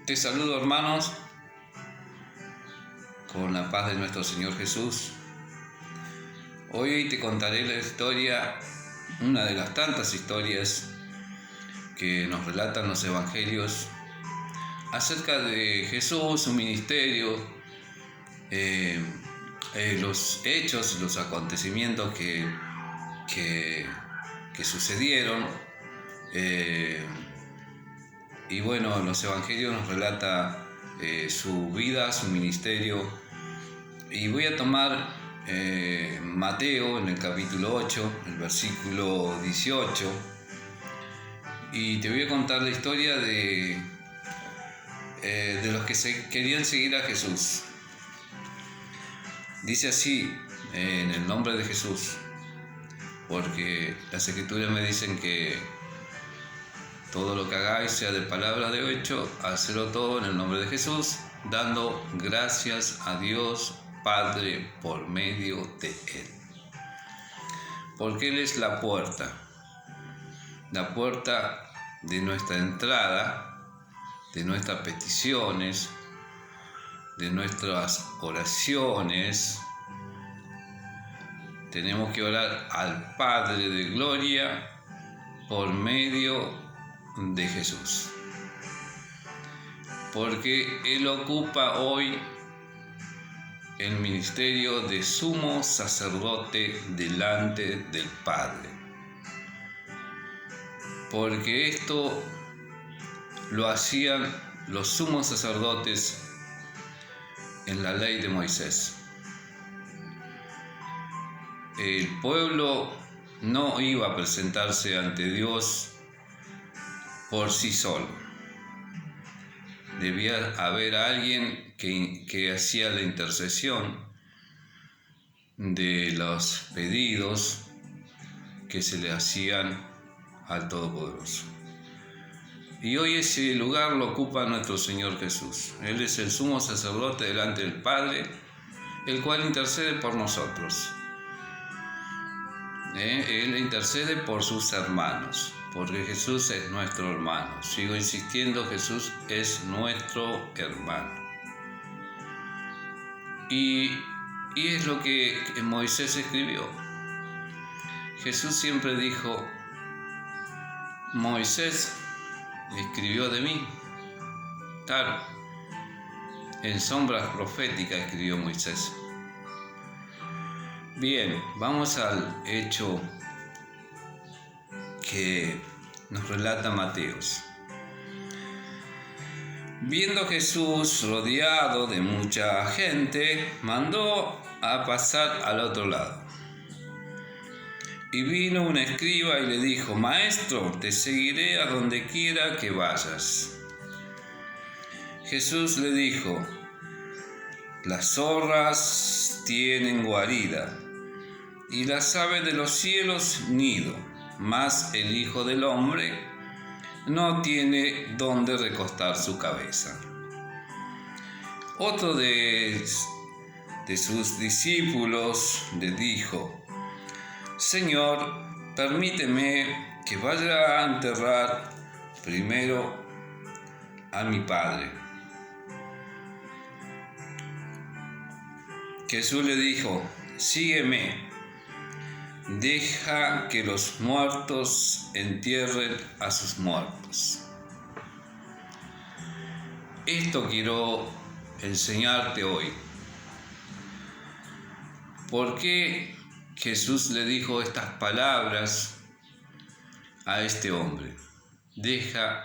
Te saludo, hermanos, con la paz de nuestro Señor Jesús. Hoy te contaré la historia, una de las tantas historias que nos relatan los evangelios acerca de Jesús, su ministerio, los hechos, los acontecimientos que sucedieron. Y bueno, los evangelios nos relata su vida, su ministerio. Y voy a tomar Mateo en el capítulo 8, el versículo 18. Y te voy a contar la historia de los que querían seguir a Jesús. Dice así, en el nombre de Jesús, porque las escrituras me dicen que todo lo que hagáis, sea de palabra o de hecho, hacedlo todo en el nombre de Jesús, dando gracias a Dios Padre por medio de Él. Porque Él es la puerta de nuestra entrada, de nuestras peticiones, de nuestras oraciones. Tenemos que orar al Padre de Gloria por medio de Jesús, porque Él ocupa hoy el ministerio de sumo sacerdote delante del Padre, porque esto lo hacían los sumos sacerdotes en la ley de Moisés. El pueblo no iba a presentarse ante Dios por sí solo. Debía haber alguien que hacía la intercesión de los pedidos que se le hacían al Todopoderoso. Y hoy ese lugar lo ocupa nuestro Señor Jesús. Él es el sumo sacerdote delante del Padre, el cual intercede por nosotros. Él intercede por sus hermanos, porque Jesús es nuestro hermano. Sigo insistiendo, Jesús es nuestro hermano. Y es lo que Moisés escribió. Jesús siempre dijo, Moisés escribió de mí. Claro, en sombras proféticas escribió Moisés. Bien, vamos al hecho que nos relata Mateos. Viendo Jesús rodeado de mucha gente, mandó a pasar al otro lado. Y vino un escriba y le dijo, Maestro, te seguiré a donde quiera que vayas. Jesús le dijo, las zorras tienen guarida y las aves de los cielos nido, mas el Hijo del Hombre no tiene donde recostar su cabeza. Otro de sus discípulos le dijo, Señor, permíteme que vaya a enterrar primero a mi Padre. Jesús le dijo, sígueme, deja que los muertos entierren a sus muertos. Esto quiero enseñarte hoy. ¿Por qué Jesús le dijo estas palabras a este hombre? Deja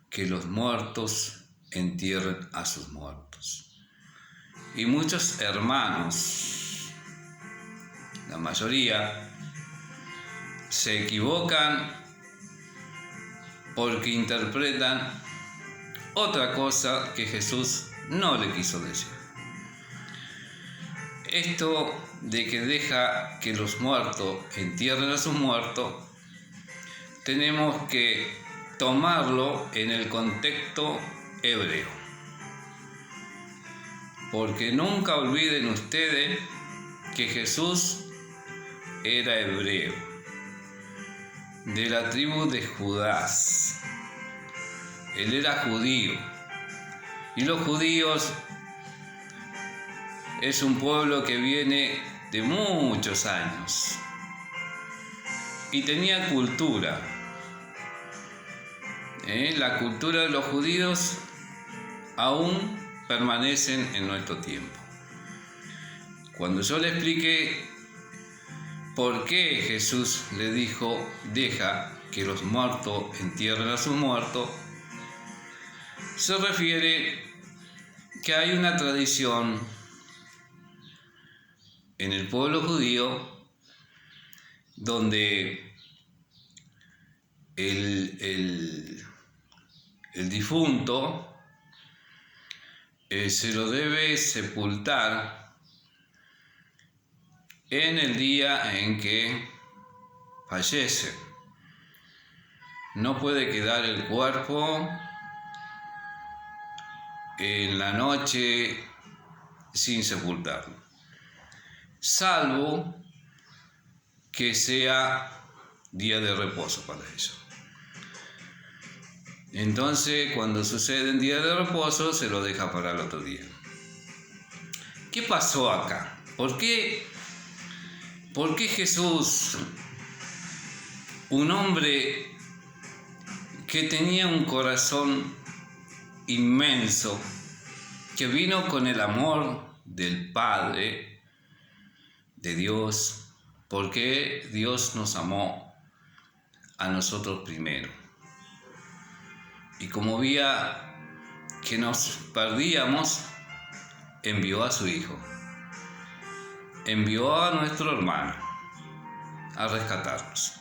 que los muertos entierren a sus muertos. Y muchos hermanos, la mayoría, se equivocan porque interpretan otra cosa que Jesús no le quiso decir. Esto de que deja que los muertos entierren a sus muertos, tenemos que tomarlo en el contexto hebreo. Porque nunca olviden ustedes que Jesús era hebreo, de la tribu de Judá. Él era judío. Y los judíos es un pueblo que viene de muchos años y tenía cultura. La cultura de los judíos aún permanecen en nuestro tiempo. Cuando yo le expliqué por qué Jesús le dijo, deja que los muertos entierren a sus muertos, se refiere que hay una tradición en el pueblo judío donde el difunto se lo debe sepultar en el día en que fallece. No puede quedar el cuerpo en la noche sin sepultarlo, salvo que sea día de reposo para ellos. Entonces, cuando sucede en día de reposo, se lo deja para el otro día. ¿Qué pasó acá? ¿Por qué Jesús, un hombre que tenía un corazón inmenso, que vino con el amor del Padre, de Dios, porque Dios nos amó a nosotros primero? Y como veía que nos perdíamos, envió a su Hijo, envió a nuestro hermano a rescatarnos.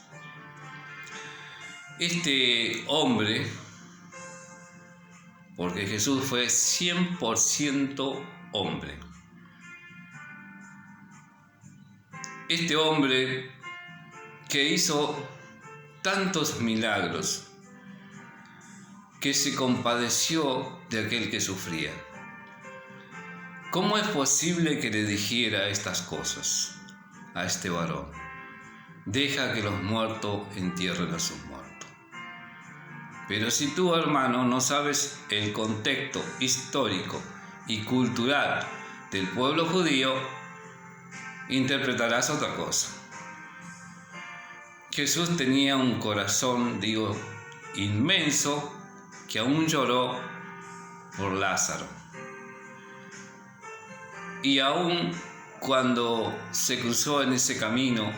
Este hombre, porque Jesús fue 100% hombre, este hombre que hizo tantos milagros, que se compadeció de aquel que sufría. ¿Cómo es posible que le dijera estas cosas a este varón? Deja que los muertos entierren a sus muertos. Pero si tú, hermano, no sabes el contexto histórico y cultural del pueblo judío, interpretarás otra cosa. Jesús tenía un corazón, inmenso, que aún lloró por Lázaro. Y aún cuando se cruzó en ese camino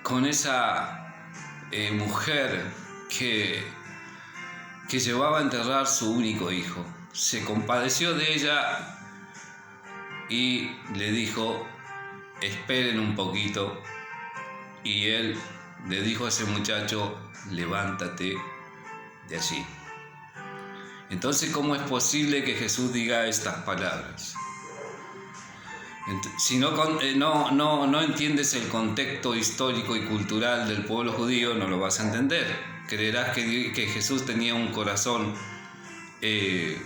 con esa mujer que llevaba a enterrar su único hijo, se compadeció de ella y le dijo, esperen un poquito. Y él le dijo a ese muchacho, levántate de allí. Entonces, ¿cómo es posible que Jesús diga estas palabras? Si no entiendes el contexto histórico y cultural del pueblo judío, no lo vas a entender. Creerás que Jesús tenía un corazón que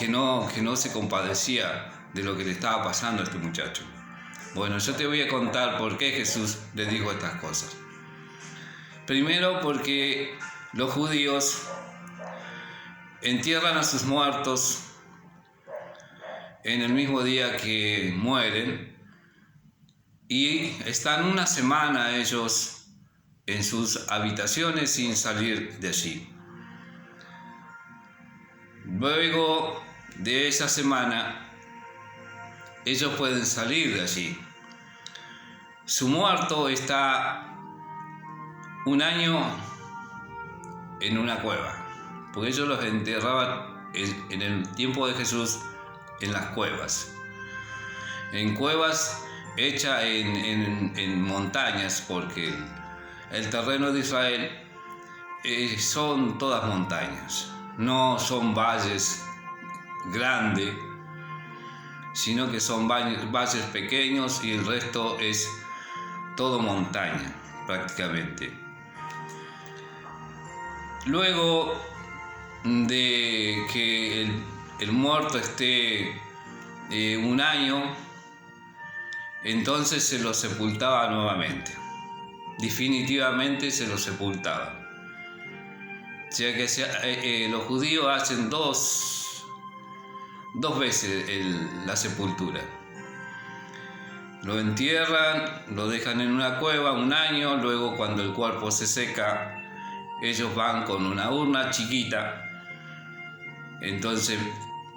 no se compadecía de lo que le estaba pasando a este muchacho. Bueno, yo te voy a contar por qué Jesús le dijo estas cosas. Primero, porque los judíos entierran a sus muertos en el mismo día que mueren y están una semana ellos en sus habitaciones sin salir de allí. Luego de esa semana ellos pueden salir de allí. Su muerto está un año en una cueva, porque ellos los enterraban en el tiempo de Jesús en las cuevas. En cuevas hechas en montañas, porque el terreno de Israel son todas montañas, no son valles grandes, sino que son valles pequeños y el resto es todo montaña prácticamente. Luego de que el muerto esté un año, entonces se lo sepultaba nuevamente. Definitivamente se lo sepultaba. O sea que los judíos hacen dos veces la sepultura. Lo entierran, lo dejan en una cueva 1 año, luego cuando el cuerpo se seca, ellos van con una urna chiquita, entonces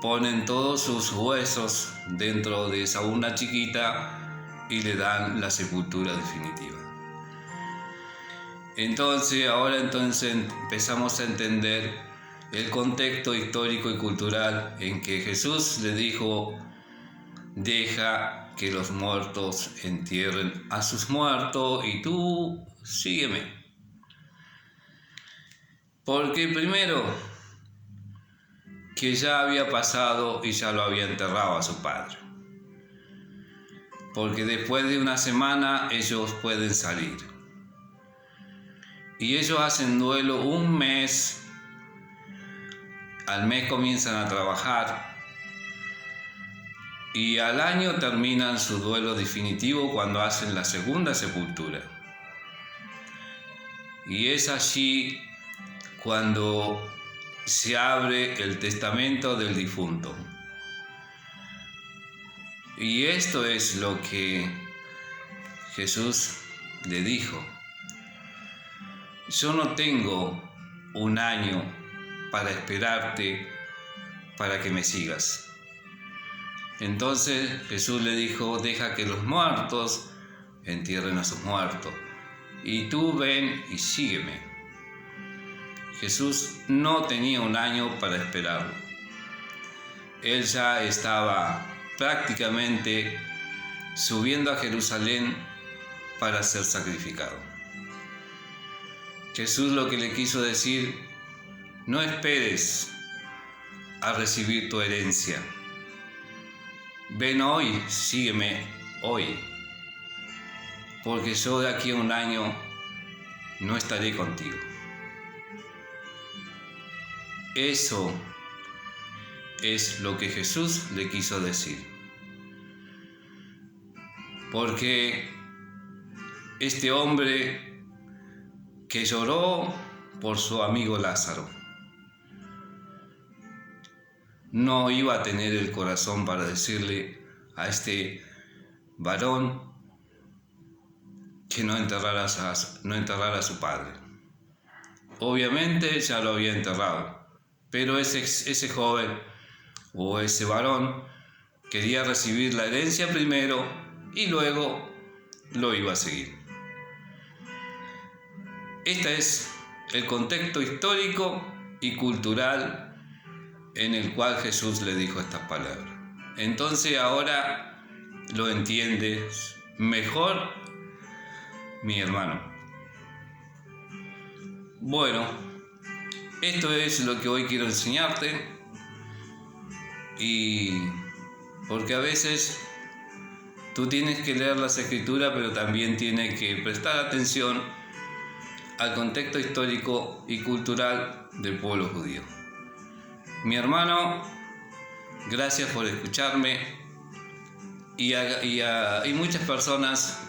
ponen todos sus huesos dentro de esa urna chiquita y le dan la sepultura definitiva. Entonces, ahora empezamos a entender el contexto histórico y cultural en que Jesús le dijo: deja que los muertos entierren a sus muertos y tú sígueme. Porque primero, que ya había pasado y ya lo había enterrado a su padre. Porque después de 1 semana ellos pueden salir. Y ellos hacen duelo 1 mes. Al mes comienzan a trabajar. Y al año terminan su duelo definitivo cuando hacen la segunda sepultura. Y es allí cuando se abre el testamento del difunto. Y esto es lo que Jesús le dijo: yo no tengo 1 año para esperarte para que me sigas. Entonces Jesús le dijo: deja que los muertos entierren a sus muertos y tú ven y sígueme. Jesús no tenía 1 año para esperarlo. Él ya estaba prácticamente subiendo a Jerusalén para ser sacrificado. Jesús lo que le quiso decir: no esperes a recibir tu herencia. Ven hoy, sígueme hoy, porque yo de aquí a 1 año no estaré contigo. Eso es lo que Jesús le quiso decir. Porque este hombre que lloró por su amigo Lázaro no iba a tener el corazón para decirle a este varón que no enterrara a su padre. Obviamente ya lo había enterrado, pero ese joven o ese varón quería recibir la herencia primero y luego lo iba a seguir. Este es el contexto histórico y cultural en el cual Jesús le dijo estas palabras. Entonces ahora lo entiendes mejor, mi hermano. Bueno, esto es lo que hoy quiero enseñarte, y porque a veces tú tienes que leer las Escrituras, pero también tienes que prestar atención al contexto histórico y cultural del pueblo judío. Mi hermano, gracias por escucharme, y muchas personas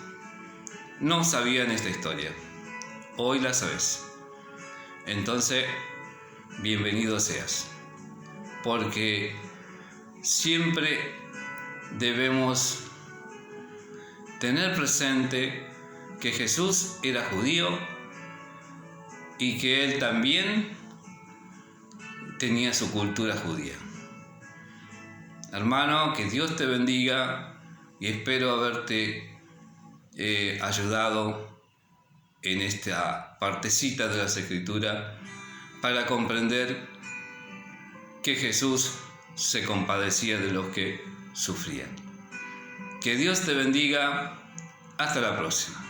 no sabían esta historia. Hoy la sabes. Entonces, bienvenido seas, porque siempre debemos tener presente que Jesús era judío y que Él también tenía su cultura judía. Hermano, que Dios te bendiga, y espero haberte ayudado en esta partecita de las Escrituras para comprender que Jesús se compadecía de los que sufrían. Que Dios te bendiga. Hasta la próxima.